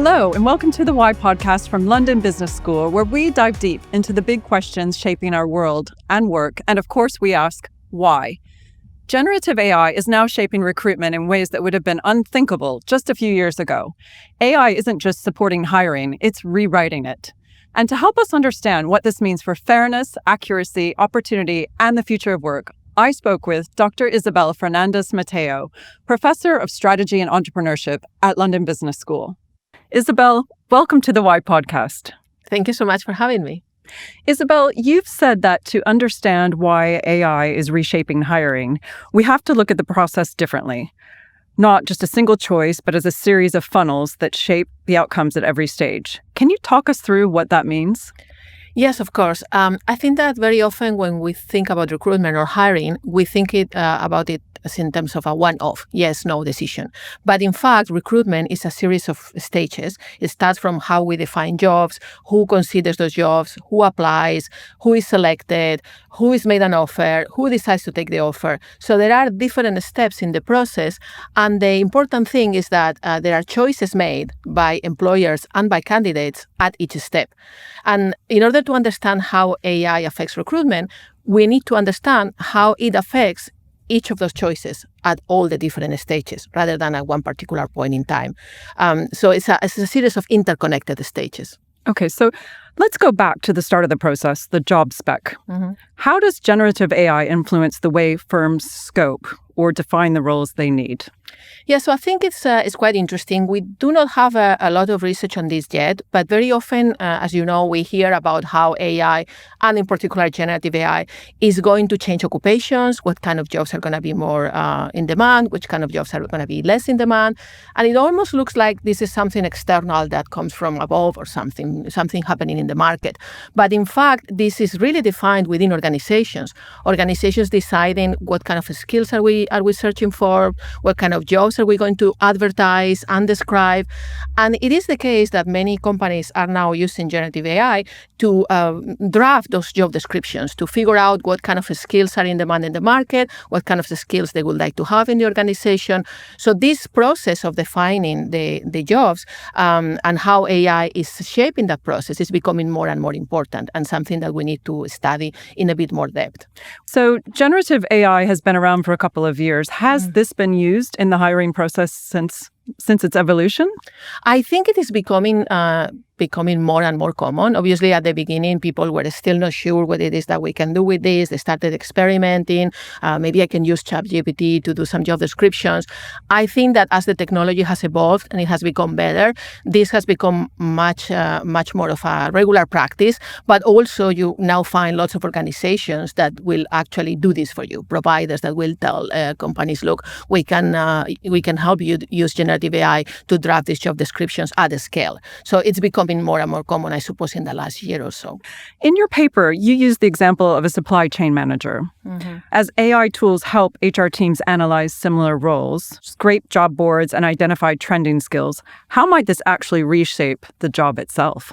Hello, and welcome to the Why podcast from London Business School, where we dive deep into the big questions shaping our world and work. And of course, we ask, why? Generative AI is now shaping recruitment in ways that would have been unthinkable just a few years ago. AI isn't just supporting hiring, it's rewriting it. And to help us understand what this means for fairness, accuracy, opportunity, and the future of work, I spoke with Dr. Isabel Fernandez-Mateo, Professor of Strategy and Entrepreneurship at London Business School. Isabel, welcome to the Why podcast. Thank you so much for having me. Isabel, you've said that to understand why AI is reshaping hiring, we have to look at the process differently. Not just a single choice, but as a series of funnels that shape the outcomes at every stage. Can you talk us through what that means? Yes, of course. I think that very often when we think about recruitment or hiring, we think about it as in terms of a one-off, yes-no decision. But in fact, recruitment is a series of stages. It starts from how we define jobs, who considers those jobs, who applies, who is selected, who is made an offer, who decides to take the offer. So there are different steps in the process. And the important thing is that there are choices made by employers and by candidates at each step. And in order to understand how AI affects recruitment, we need to understand how it affects each of those choices at all the different stages, rather than at one particular point in time. So it's a series of interconnected stages. Okay, so let's go back to the start of the process, the job spec. Mm-hmm. How does generative AI influence the way firms scope or define the roles they need? Yeah, so I think it's quite interesting. We do not have a lot of research on this yet, but very often, as you know, we hear about how AI, and in particular generative AI, is going to change occupations, what kind of jobs are going to be more in demand, which kind of jobs are going to be less in demand. And it almost looks like this is something external that comes from above or something happening in the market. But in fact, this is really defined within organizations. Organizations deciding what kind of skills are we searching for, what kind of jobs are we going to advertise and describe. And it is the case that many companies are now using generative AI to draft those job descriptions, to figure out what kind of skills are in demand in the market, what kind of skills they would like to have in the organization. So this process of defining the jobs and how AI is shaping that process is becoming more and more important, and something that we need to study in a bit more depth. So generative AI has been around for a couple of years. Has this been used in the hiring process since its evolution? I think it is becoming more and more common. Obviously, at the beginning, people were still not sure what it is that we can do with this. They started experimenting. Maybe I can use ChatGPT to do some job descriptions. I think that as the technology has evolved and it has become better, this has become much more of a regular practice. But also, you now find lots of organizations that will actually do this for you. Providers that will tell companies, look, we can help you use generative AI to draft these job descriptions at a scale. So it's becoming more and more common, I suppose, in the last year or so. In your paper, you use the example of a supply chain manager. Mm-hmm. As AI tools help HR teams analyze similar roles, scrape job boards, and identify trending skills, how might this actually reshape the job itself?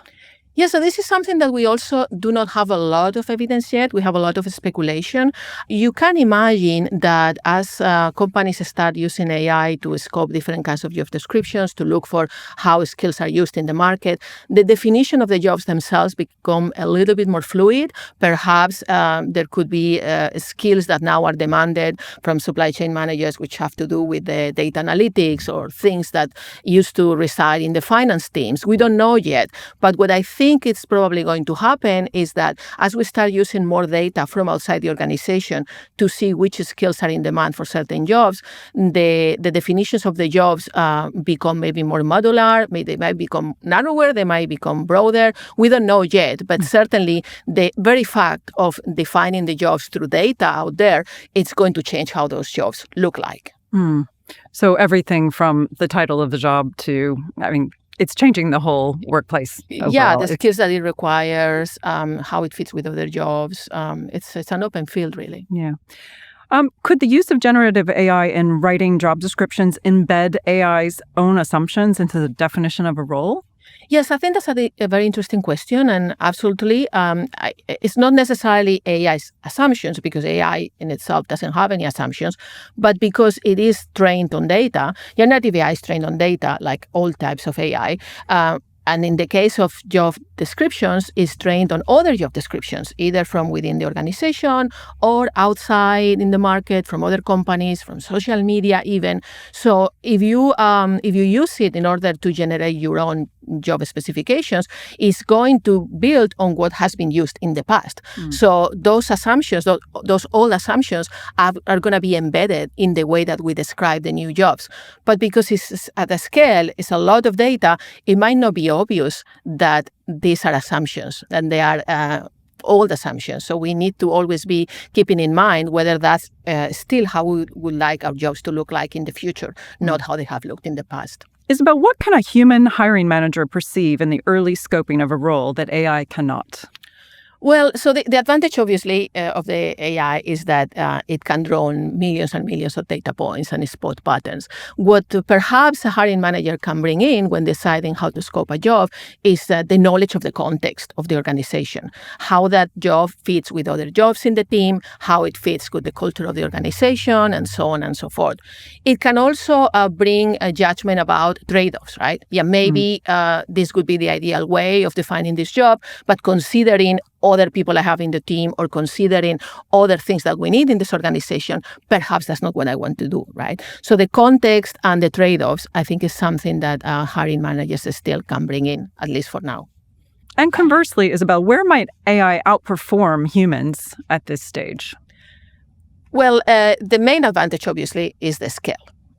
Yeah, so this is something that we also do not have a lot of evidence yet. We have a lot of speculation. You can imagine that as companies start using AI to scope different kinds of job descriptions, to look for how skills are used in the market, the definition of the jobs themselves become a little bit more fluid. Perhaps there could be skills that now are demanded from supply chain managers, which have to do with the data analytics or things that used to reside in the finance teams. We don't know yet. But what I think it's probably going to happen is that as we start using more data from outside the organization to see which skills are in demand for certain jobs, the definitions of the jobs become maybe more modular. They might become narrower, they might become broader. We don't know yet, but certainly the very fact of defining the jobs through data out there, it's going to change how those jobs look like. So everything from the title of the job to, it's changing the whole workplace overall. Yeah, the skills that it requires, how it fits with other jobs. It's an open field, really. Yeah. Could the use of generative AI in writing job descriptions embed AI's own assumptions into the definition of a role? Yes, I think that's a very interesting question, and absolutely, it's not necessarily AI's assumptions because AI in itself doesn't have any assumptions, but because it is trained on data. Generative AI is trained on data, like all types of AI. And in the case of job descriptions, is trained on other job descriptions, either from within the organization or outside in the market, from other companies, from social media even. So if you use it in order to generate your own job specifications, it's going to build on what has been used in the past. So those assumptions, those old assumptions are going to be embedded in the way that we describe the new jobs. But because it's at a scale, it's a lot of data, it might not be obvious that these are assumptions and they are old assumptions. So we need to always be keeping in mind whether that's still how we would like our jobs to look like in the future, not how they have looked in the past. Isabel, what can a human hiring manager perceive in the early scoping of a role that AI cannot? Well, so the advantage, obviously, of the AI is that it can draw on millions and millions of data points and spot patterns. What perhaps a hiring manager can bring in when deciding how to scope a job is the knowledge of the context of the organization, how that job fits with other jobs in the team, how it fits with the culture of the organization, and so on and so forth. It can also bring a judgment about trade-offs, right? Yeah, maybe this would be the ideal way of defining this job, but considering other people I have in the team or considering other things that we need in this organization, perhaps that's not what I want to do, right? So the context and the trade-offs, I think, is something that hiring managers still can bring in, at least for now. And conversely, Isabel, where might AI outperform humans at this stage? Well, the main advantage, obviously, is the scale.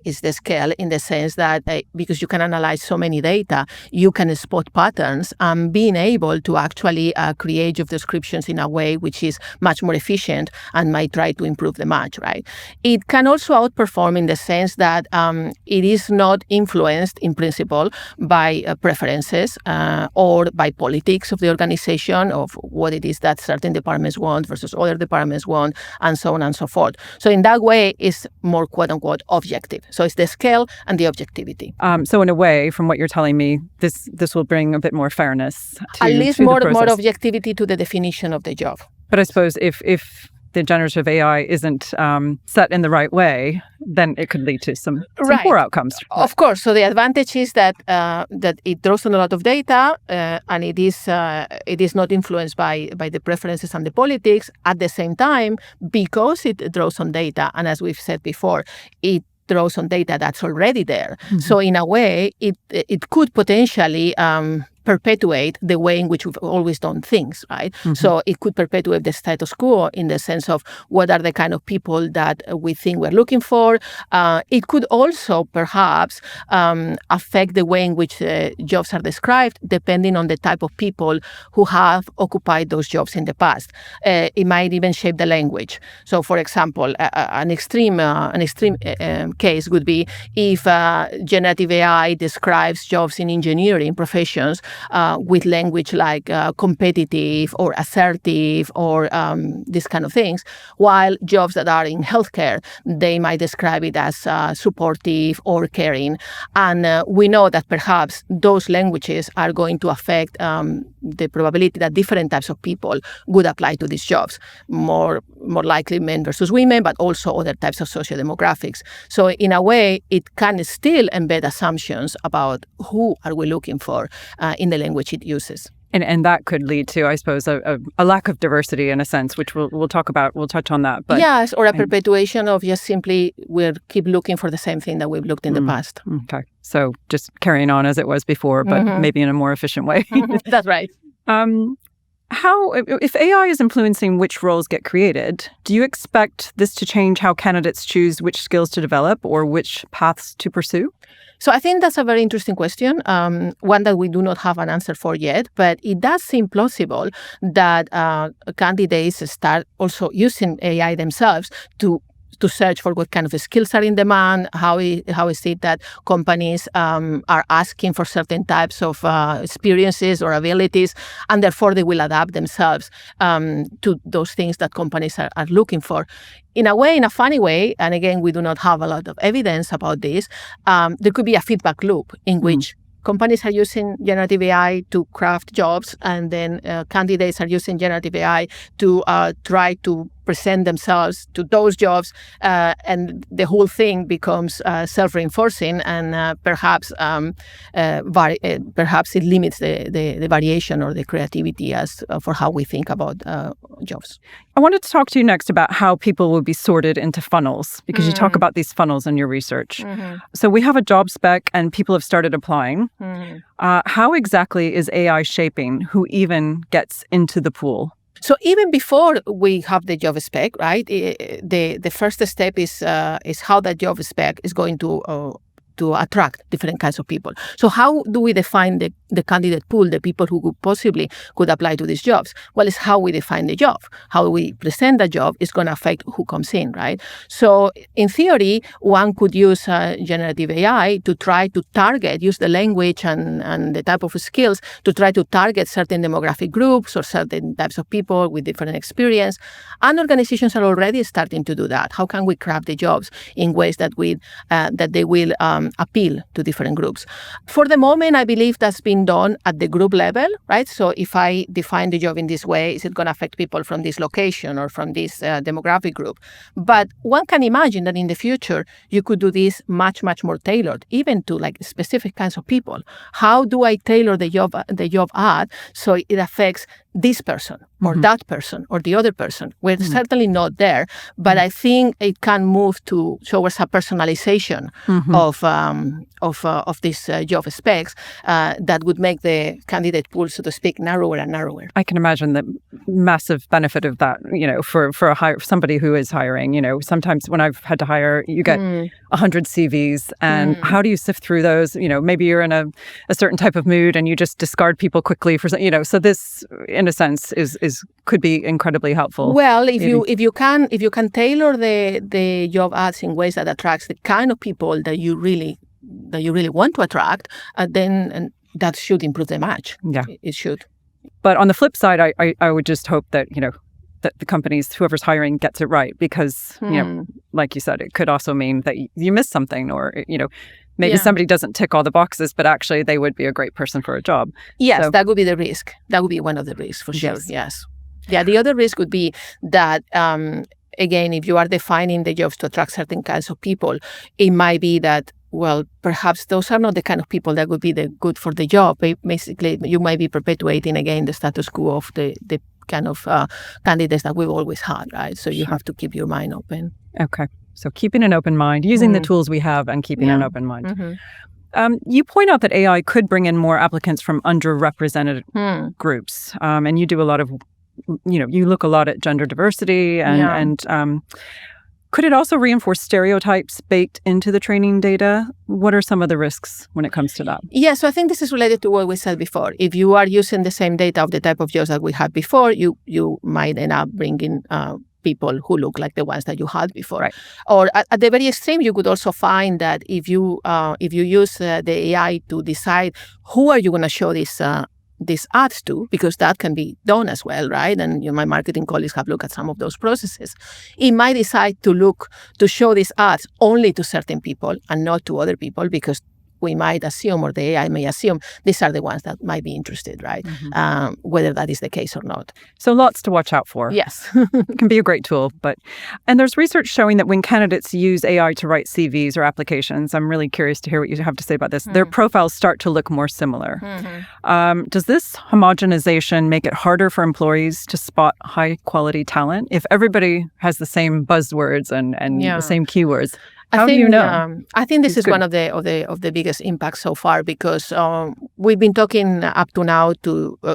Is the scale in the sense that because you can analyze so many data, you can spot patterns and being able to actually create job descriptions in a way which is much more efficient and might try to improve the match, right? It can also outperform in the sense that it is not influenced in principle by preferences or by politics of the organization, of what it is that certain departments want versus other departments want, and so on and so forth. So in that way, it's more quote-unquote objective. So it's the scale and the objectivity. So in a way, from what you're telling me, this will bring a bit more fairness to, at least to more the process. objectivity to the definition of the job. But I suppose if the generative AI isn't set in the right way, then it could lead to some poor outcomes. Of course. So the advantage is that it draws on a lot of data and it is not influenced by the preferences and the politics. At the same time, because it draws on data, and as we've said before, it draws on data that's already there. Mm-hmm. So in a way, it could potentially perpetuate the way in which we've always done things, right? Mm-hmm. So it could perpetuate the status quo in the sense of what are the kind of people that we think we're looking for. It could also perhaps affect the way in which jobs are described, depending on the type of people who have occupied those jobs in the past. It might even shape the language. So, for example, an extreme case would be if generative AI describes jobs in engineering professions with language like competitive or assertive or these kind of things, while jobs that are in healthcare, they might describe it as supportive or caring. And we know that perhaps those languages are going to affect the probability that different types of people would apply to these jobs, more likely men versus women, but also other types of sociodemographics. So in a way, it can still embed assumptions about who are we looking for in the language it uses. And that could lead to, I suppose, a lack of diversity in a sense, which we'll talk about. We'll touch on that. But yes, or a perpetuation of just simply we'll keep looking for the same thing that we've looked in the past. Okay. So just carrying on as it was before, but maybe in a more efficient way. That's right. If AI is influencing which roles get created, do you expect this to change how candidates choose which skills to develop or which paths to pursue? So I think that's a very interesting question, one that we do not have an answer for yet, but it does seem plausible that candidates start also using AI themselves to search for what kind of skills are in demand, how is it that companies are asking for certain types of experiences or abilities, and therefore they will adapt themselves to those things that companies are looking for. In a way, in a funny way, and again, we do not have a lot of evidence about this, there could be a feedback loop in which companies are using generative AI to craft jobs, and then candidates are using generative AI to try to present themselves to those jobs, and the whole thing becomes self-reinforcing, and perhaps it limits the variation or the creativity as for how we think about jobs. I wanted to talk to you next about how people will be sorted into funnels, because you talk about these funnels in your research. So we have a job spec and people have started applying. How exactly is AI shaping who even gets into the pool? So even before we have the job spec, right, the first step is how that job spec is going to attract different kinds of people. So how do we define the candidate pool, the people who could apply to these jobs? Well, it's how we define the job. How we present the job is going to affect who comes in, right? So in theory, one could use generative AI to try to use the language and the type of skills to try to target certain demographic groups or certain types of people with different experience. And organizations are already starting to do that. How can we craft the jobs in ways that they will appeal to different groups? For the moment, I believe that's been done at the group level, right? So if I define the job in this way, is it going to affect people from this location or from this demographic group? But one can imagine that in the future, you could do this much, much more tailored, even to like specific kinds of people. How do I tailor the job ad so it affects this person or that person or the other person? We're certainly not there, but I think it can move towards a personalization of these job specs that would make the candidate pool, so to speak, narrower and narrower. I can imagine the massive benefit of that, for somebody who is hiring. Sometimes when I've had to hire, you get 100 CVs, and how do you sift through those? Maybe you're in a certain type of mood and you just discard people quickly for so this, in a sense, could be incredibly helpful. Well, if you can tailor the job ads in ways that attracts the kind of people that you really want to attract, then that should improve the match. Yeah, it should. But on the flip side, I would just hope that that the companies, whoever's hiring, gets it right, because like you said, it could also mean that you miss something, or maybe somebody doesn't tick all the boxes, but actually they would be a great person for a job. Yes, that would be the risk. That would be one of the risks, for sure. Yes. Yeah, the other risk would be that, again, if you are defining the jobs to attract certain kinds of people, it might be that, well, perhaps those are not the kind of people that would be good for the job. Basically, you might be perpetuating, again, the status quo of the kind of candidates that we've always had, right? So you have to keep your mind open. Okay. So keeping an open mind, using the tools we have and keeping an open mind. You point out that AI could bring in more applicants from underrepresented groups. And you do a lot of, you look a lot at gender diversity and could it also reinforce stereotypes baked into the training data? What are some of the risks when it comes to that? Yeah, so I think this is related to what we said before. If you are using the same data of the type of jobs that we had before, you might end up bringing people who look like the ones that you had before. Right. Or at the very extreme, you could also find that if you use the AI to decide who are you going to show these ads to, because that can be done as well, right? And my marketing colleagues have looked at some of those processes. It might decide to show these ads only to certain people and not to other people, because we might assume, or the AI may assume, these are the ones that might be interested, right? Whether that is the case or not. So lots to watch out for. Yes. It can be a great tool. And there's research showing that when candidates use AI to write CVs or applications, I'm really curious to hear what you have to say about this, their profiles start to look more similar. Does this homogenization make it harder for employees to spot high quality talent? If everybody has the same buzzwords and the same keywords, how do you know? I think this is one of the biggest impacts so far, because we've been talking up to now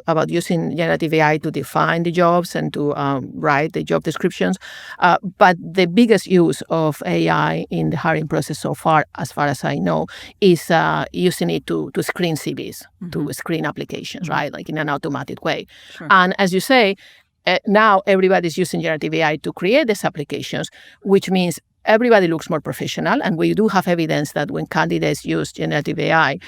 about using generative AI to define the jobs and to write the job descriptions. But the biggest use of AI in the hiring process so far as I know, is using it to screen CVs, to screen applications, right? Like in an automated way. Sure. And as you say, now everybody's using generative AI to create these applications, which means everybody looks more professional, and we do have evidence that when candidates use generative AI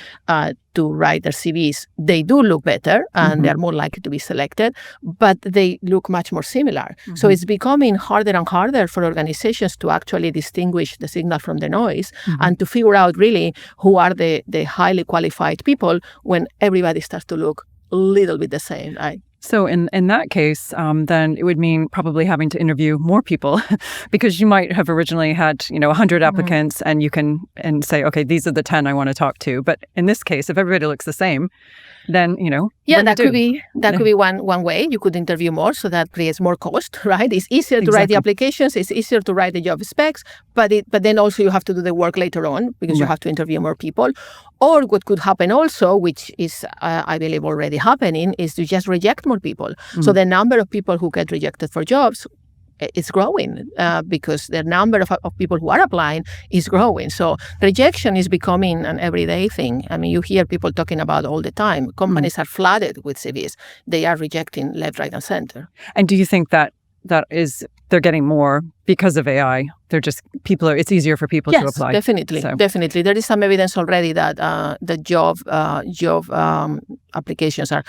to write their CVs, they do look better and they're more likely to be selected, but they look much more similar. So it's becoming harder and harder for organizations to actually distinguish the signal from the noise and to figure out really who are the highly qualified people when everybody starts to look a little bit the same, right? So in that case, then it would mean probably having to interview more people because you might have originally had, 100 applicants and you can say, okay, these are the 10 I want to talk to. But in this case, if everybody looks the same, then, that could be one way. You could interview more, so that creates more cost, right? It's easier to write the applications, it's easier to write the job specs, but then also you have to do the work later on because you have to interview more people. Or what could happen also, which is, I believe, already happening, is to just reject more people. So the number of people who get rejected for jobs is growing because the number of people who are applying is growing. So rejection is becoming an everyday thing. I mean, you hear people talking about all the time. Companies are flooded with CVs. They are rejecting left, right, and center. And do you think that they're getting more because of AI? They're just it's easier for people to apply. Definitely. There is some evidence already that the job applications are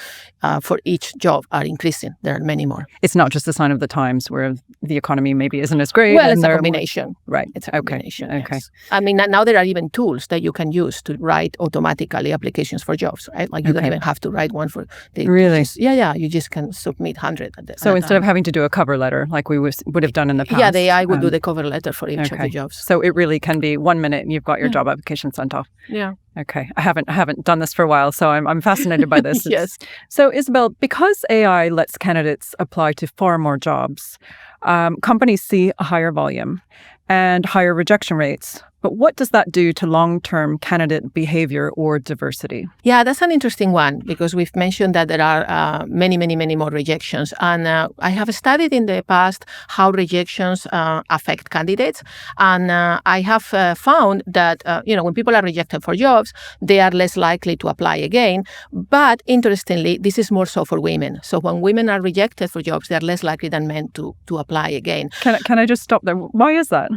for each job are increasing. There are many more. It's not just a sign of the times where the economy maybe isn't as great. Well, it's a combination. Right. It's a combination. Okay. Yes. I mean, now there are even tools that you can use to write automatically applications for jobs, right? Like you don't even have to write one for the... Really? You just can submit 100 at the So instead of having to do a cover letter like we would have done in the past. Yeah, the AI would do the cover letter for each of the jobs. So it really can be 1 minute and you've got your job application sent off. Yeah. Okay. I haven't done this for a while, so I'm fascinated by this. Yes. So Isabel, because AI lets candidates apply to far more jobs, companies see a higher volume and higher rejection rates. But what does that do to long-term candidate behavior or diversity? Yeah, that's an interesting one because we've mentioned that there are many, many, many more rejections. And I have studied in the past how rejections affect candidates. And I have found that, when people are rejected for jobs, they are less likely to apply again. But interestingly, this is more so for women. So when women are rejected for jobs, they're less likely than men to apply again. Can I just stop there? Why is that?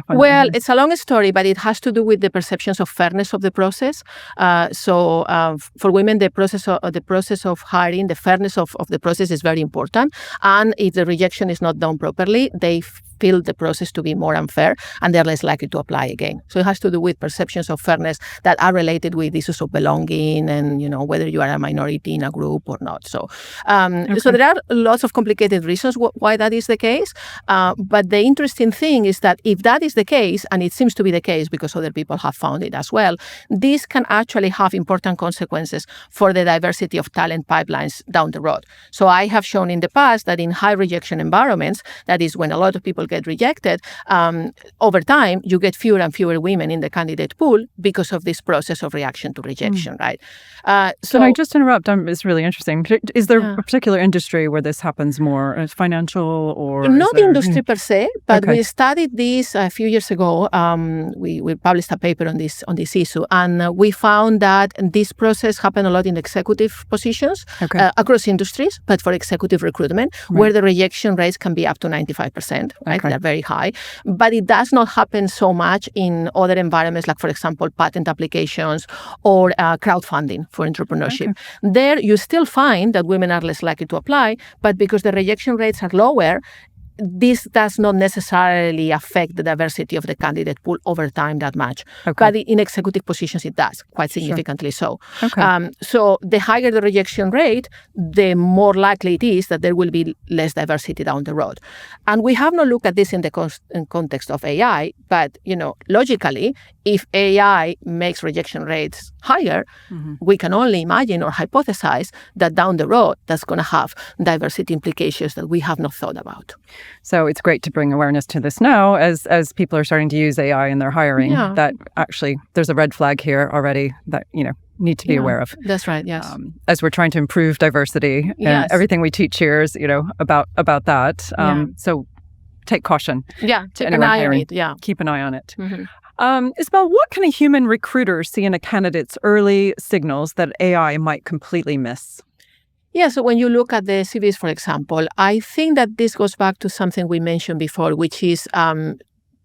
Well, it's a long story, but it has to do with the perceptions of fairness of the process. For women, the process of hiring, the fairness of the process is very important. And if the rejection is not done properly, they feel the process to be more unfair and they're less likely to apply again. So it has to do with perceptions of fairness that are related with issues of belonging and, whether you are a minority in a group or not. So so there are lots of complicated reasons why that is the case. But the interesting thing is that if that is the case, and it seems to be the case because other people have found it as well, this can actually have important consequences for the diversity of talent pipelines down the road. So I have shown in the past that in high rejection environments, that is when a lot of people get rejected, over time, you get fewer and fewer women in the candidate pool because of this process of reaction to rejection, right? Can I just interrupt? It's really interesting. Is there a particular industry where this happens more? Financial or... Not industry per se, but we studied this a few years ago. We published a paper on this issue, and we found that this process happened a lot in executive positions across industries, but for executive recruitment, where the rejection rates can be up to 95%, right? They're very high. But it does not happen so much in other environments, like, for example, patent applications or crowdfunding for entrepreneurship. There, you still find that women are less likely to apply, but because the rejection rates are lower, this does not necessarily affect the diversity of the candidate pool over time that much. But in executive positions, it does, quite significantly so. So the higher the rejection rate, the more likely it is that there will be less diversity down the road. And we have not looked at this in the context of AI, but, logically, if AI makes rejection rates higher, we can only imagine or hypothesize that down the road, that's going to have diversity implications that we have not thought about. So it's great to bring awareness to this now as people are starting to use AI in their hiring, that actually there's a red flag here already that, need to be aware of. That's right, yes. As we're trying to improve diversity, everything we teach here is, about that. So take caution. Take an eye on it, Keep an eye on it. Isabel, what can a human recruiter see in a candidate's early signals that AI might completely miss? Yeah, so when you look at the CVs, for example, I think that this goes back to something we mentioned before, which is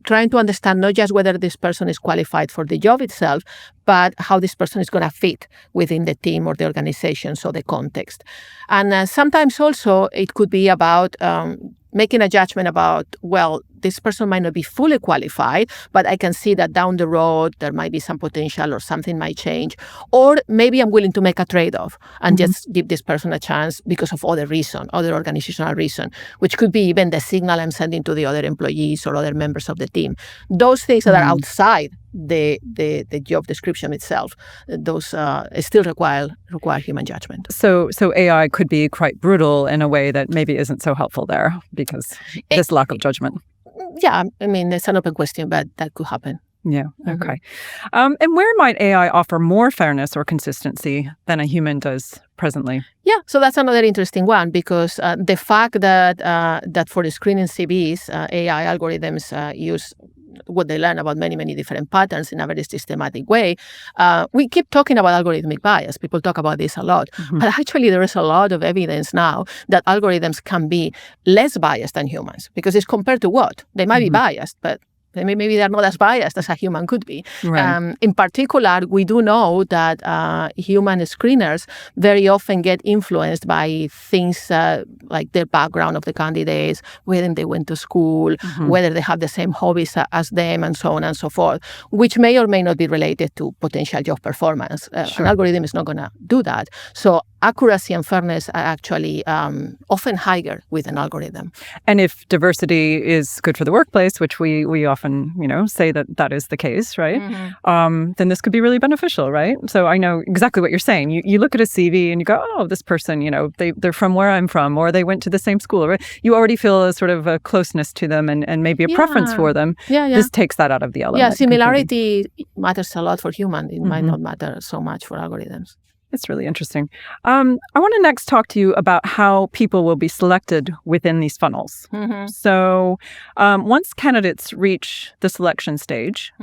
trying to understand not just whether this person is qualified for the job itself, but how this person is going to fit within the team or the organization, so the context. And sometimes also it could be about making a judgment about, well, this person might not be fully qualified, but I can see that down the road there might be some potential or something might change. Or maybe I'm willing to make a trade-off and just give this person a chance because of other reason, other organizational reason, which could be even the signal I'm sending to the other employees or other members of the team. Those things that are outside the job description itself, those still require human judgment. So AI could be quite brutal in a way that maybe isn't so helpful there because this lack of judgment. Yeah, I mean, it's an open question, but that could happen. Yeah, okay. And where might AI offer more fairness or consistency than a human does presently? Yeah, so that's another interesting one because the fact that for the screening CVs, AI algorithms use what they learn about many, many different patterns in a very systematic way. We keep talking about algorithmic bias. People talk about this a lot. But actually, there is a lot of evidence now that algorithms can be less biased than humans because it's compared to what? They might be biased, but maybe they're not as biased as a human could be. Right. In particular, we do know that human screeners very often get influenced by things like the background of the candidates, whether they went to school, whether they have the same hobbies as them, and so on and so forth, which may or may not be related to potential job performance. An algorithm is not going to do that. So accuracy and fairness are actually often higher with an algorithm. And if diversity is good for the workplace, which we often, say that is the case, right? Then this could be really beneficial, right? So I know exactly what you're saying. You look at a CV and you go, oh, this person, they're from where I'm from, or they went to the same school, right? You already feel a sort of a closeness to them and maybe a preference for them. This takes that out of the element. Yeah, similarity matters a lot for humans. It might not matter so much for algorithms. It's really interesting. I want to next talk to you about how people will be selected within these funnels. So once candidates reach the selection stage,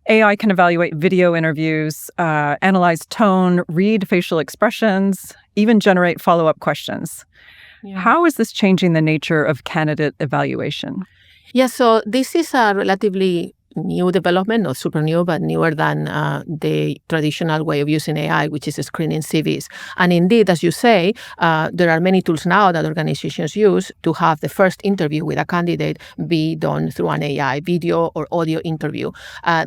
AI can evaluate video interviews, analyze tone, read facial expressions, even generate follow-up questions. How is this changing the nature of candidate evaluation? Yeah, so this is a relatively new development, not super new, but newer than the traditional way of using AI, which is screening CVs. And indeed, as you say, there are many tools now that organizations use to have the first interview with a candidate be done through an AI video or audio interview.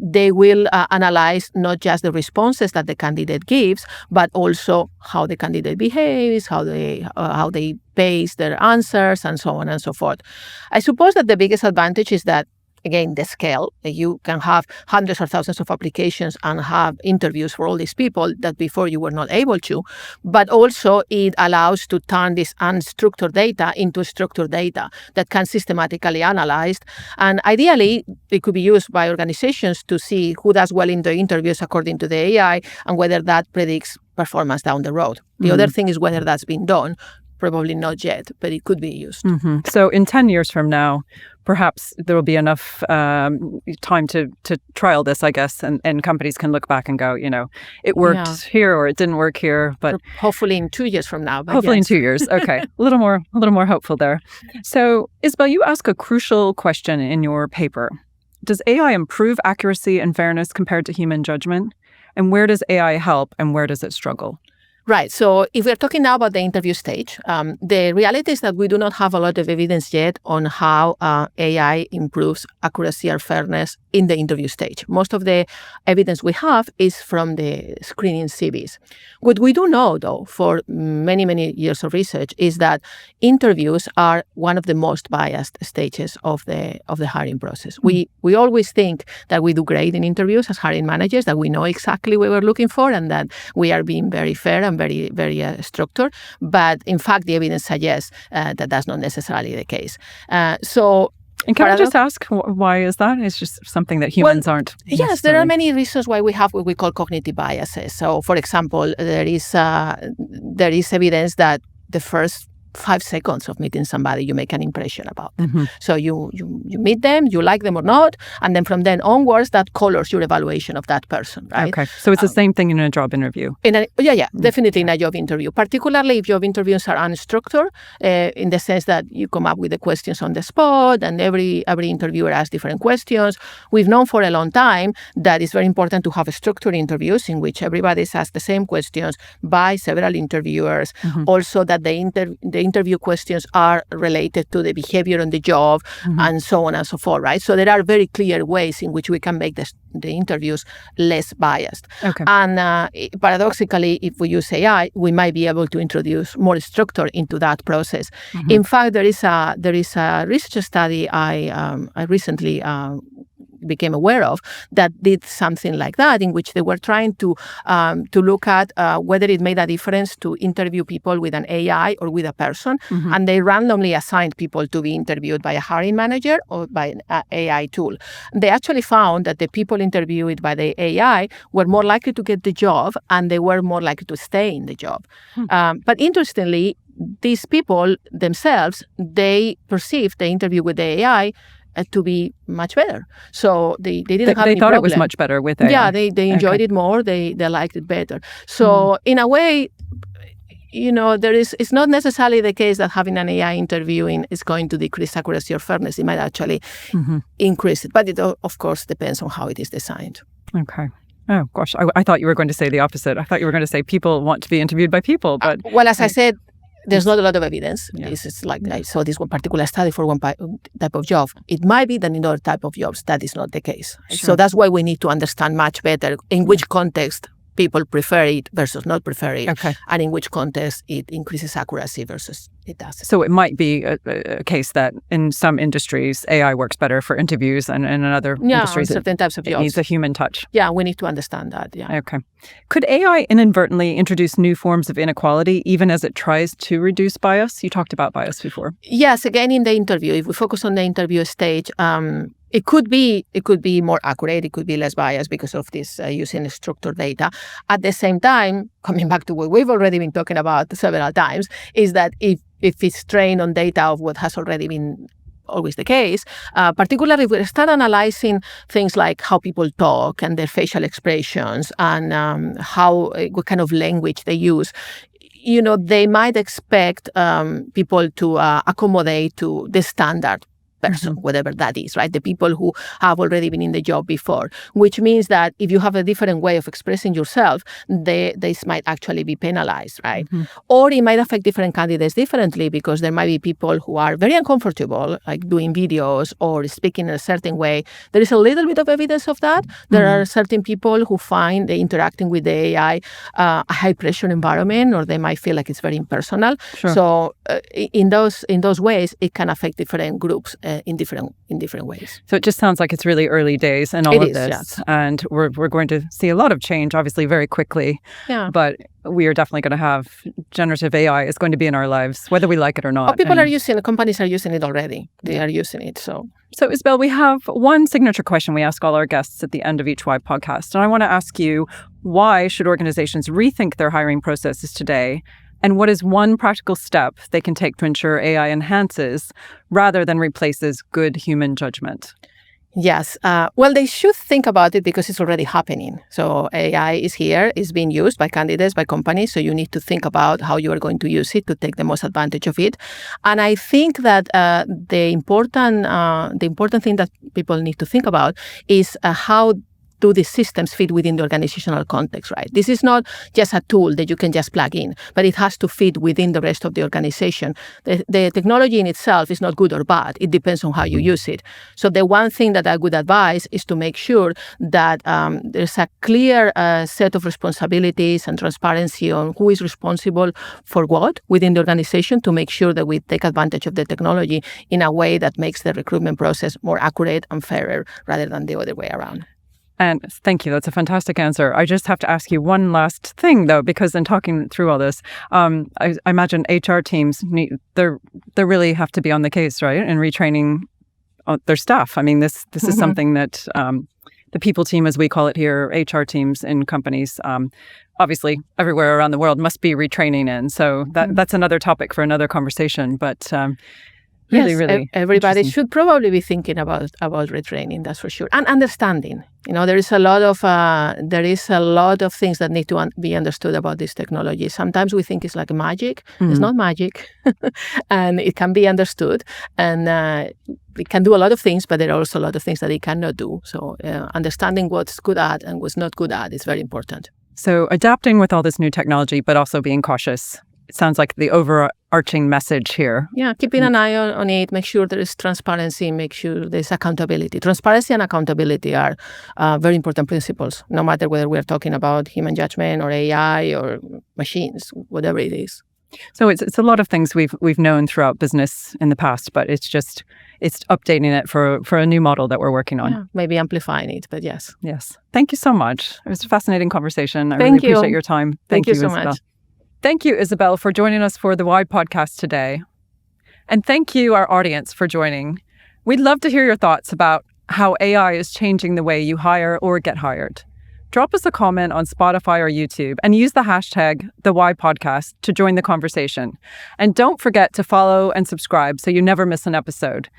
They will analyze not just the responses that the candidate gives, but also how the candidate behaves, how they pace their answers, and so on and so forth. I suppose that the biggest advantage is that, again, the scale. You can have hundreds or thousands of applications and have interviews for all these people that before you were not able to. But also it allows to turn this unstructured data into structured data that can systematically analyzed. And ideally, it could be used by organizations to see who does well in the interviews according to the AI and whether that predicts performance down the road. The other thing is whether that's been done. Probably not yet, but it could be used. So in 10 years from now, perhaps there will be enough time to trial this, I guess, and companies can look back and go, it worked here or it didn't work here. But hopefully in 2 years from now. Hopefully in 2 years. Okay. a little more hopeful there. So Isabel, you ask a crucial question in your paper. Does AI improve accuracy and fairness compared to human judgment? And where does AI help and where does it struggle? Right. So if we're talking now about the interview stage, the reality is that we do not have a lot of evidence yet on how AI improves accuracy or fairness in the interview stage. Most of the evidence we have is from the screening CVs. What we do know, though, for many, many years of research is that interviews are one of the most biased stages of the hiring process. We always think that we do great in interviews as hiring managers, that we know exactly what we're looking for and that we are being very fair and very, very structured. But in fact, the evidence suggests that that's not necessarily the case. And can I just ask, why is that? It's just something that humans aren't. Yes, there are many reasons why we have what we call cognitive biases. So, for example, there is evidence that the first 5 seconds of meeting somebody, you make an impression about them. So you meet them, you like them or not, and then from then onwards, that colors your evaluation of that person, right? Okay, so it's the same thing in a job interview. Definitely in a job interview, particularly if job interviews are unstructured, in the sense that you come up with the questions on the spot, and every interviewer asks different questions. We've known for a long time that it's very important to have structured interviews in which everybody asks the same questions by several interviewers. Also, that the interview questions are related to the behavior on the job, and so on and so forth, right? So there are very clear ways in which we can make the interviews less biased. Okay. And paradoxically, if we use AI, we might be able to introduce more structure into that process. In fact, there is a research study I recently became aware of that did something like that, in which they were trying to look at whether it made a difference to interview people with an AI or with a person, and they randomly assigned people to be interviewed by a hiring manager or by an AI tool. They actually found that the people interviewed by the AI were more likely to get the job, and they were more likely to stay in the job. But interestingly, these people themselves, they perceived the interview with the AI to be much better. So they didn't have any They thought problem. it was much better with AI. Yeah, they enjoyed it more. They liked it better. So in a way, it's not necessarily the case that having an AI interviewing is going to decrease accuracy or fairness. It might actually increase it. But it, of course, depends on how it is designed. Okay. Oh, gosh. I thought you were going to say the opposite. I thought you were going to say people want to be interviewed by people. But well, as I said, there's not a lot of evidence. Yeah. This is like I saw this one particular study for one type of job. It might be that in other type of jobs that is not the case. Sure. So that's why we need to understand much better in which context people prefer it versus not prefer it, and in which context it increases accuracy versus it doesn't. So it might be a case that in some industries AI works better for interviews, and in other industries certain types of jobs it needs a human touch. Yeah, we need to understand that. Yeah. Okay. Could AI inadvertently introduce new forms of inequality even as it tries to reduce bias? You talked about bias before. Yes, again in the interview, if we focus on the interview stage, it could be more accurate. It could be less biased because of this using structured data. At the same time, coming back to what we've already been talking about several times, is that if it's trained on data of what has already been always the case, particularly if we start analyzing things like how people talk and their facial expressions and what kind of language they use, they might expect people to accommodate to the standard person, whatever that is, right? The people who have already been in the job before, which means that if you have a different way of expressing yourself, this might actually be penalized, right? Or it might affect different candidates differently because there might be people who are very uncomfortable, like doing videos or speaking in a certain way. There is a little bit of evidence of that. There are certain people who find interacting with the AI a high-pressure environment, or they might feel like it's very impersonal. Sure. So in those ways, it can affect different groups in different ways. So it just sounds like it's really early days in all of this. Yes. And we're going to see a lot of change, obviously, very quickly. Yeah. But we are definitely going to have generative AI is going to be in our lives, whether we like it or not. People are using it. Companies are using it already. They are using it. So Isabel, we have one signature question we ask all our guests at the end of each Y podcast. And I want to ask you, why should organizations rethink their hiring processes today? And what is one practical step they can take to ensure AI enhances rather than replaces good human judgment? Yes. Well, they should think about it because it's already happening. So AI is here, is being used by candidates, by companies. So you need to think about how you are going to use it to take the most advantage of it. And I think that the important thing that people need to think about is how do these systems fit within the organizational context, right? This is not just a tool that you can just plug in, but it has to fit within the rest of the organization. The technology in itself is not good or bad. It depends on how you use it. So the one thing that I would advise is to make sure that there's a clear set of responsibilities and transparency on who is responsible for what within the organization to make sure that we take advantage of the technology in a way that makes the recruitment process more accurate and fairer rather than the other way around. And thank you. That's a fantastic answer. I just have to ask you one last thing, though, because in talking through all this, I imagine HR teams, they really have to be on the case, right? And retraining their staff. I mean, this is something that the people team, as we call it here, HR teams in companies, obviously everywhere around the world must be retraining in. So that's another topic for another conversation. But really, everybody should probably be thinking about retraining. That's for sure, and understanding. There is a lot of things that need to be understood about this technology. Sometimes we think it's like magic. It's not magic, and it can be understood, and it can do a lot of things. But there are also a lot of things that it cannot do. So understanding what's good at and what's not good at is very important. So adapting with all this new technology, but also being cautious. It sounds like the overarching message here. Yeah, keeping an eye on it, make sure there is transparency, make sure there's accountability. Transparency and accountability are very important principles, no matter whether we're talking about human judgment or AI or machines, whatever it is. So it's a lot of things we've known throughout business in the past, but it's updating it for a new model that we're working on. Yeah, maybe amplifying it, but yes. Yes. Thank you so much. It was a fascinating conversation. I really appreciate your time. Thank you so Isabel. much. Thank you, Isabel, for joining us for the Why podcast today. And thank you, our audience, for joining. We'd love to hear your thoughts about how AI is changing the way you hire or get hired. Drop us a comment on Spotify or YouTube and use the hashtag #TheWhyPodcast to join the conversation. And don't forget to follow and subscribe so you never miss an episode.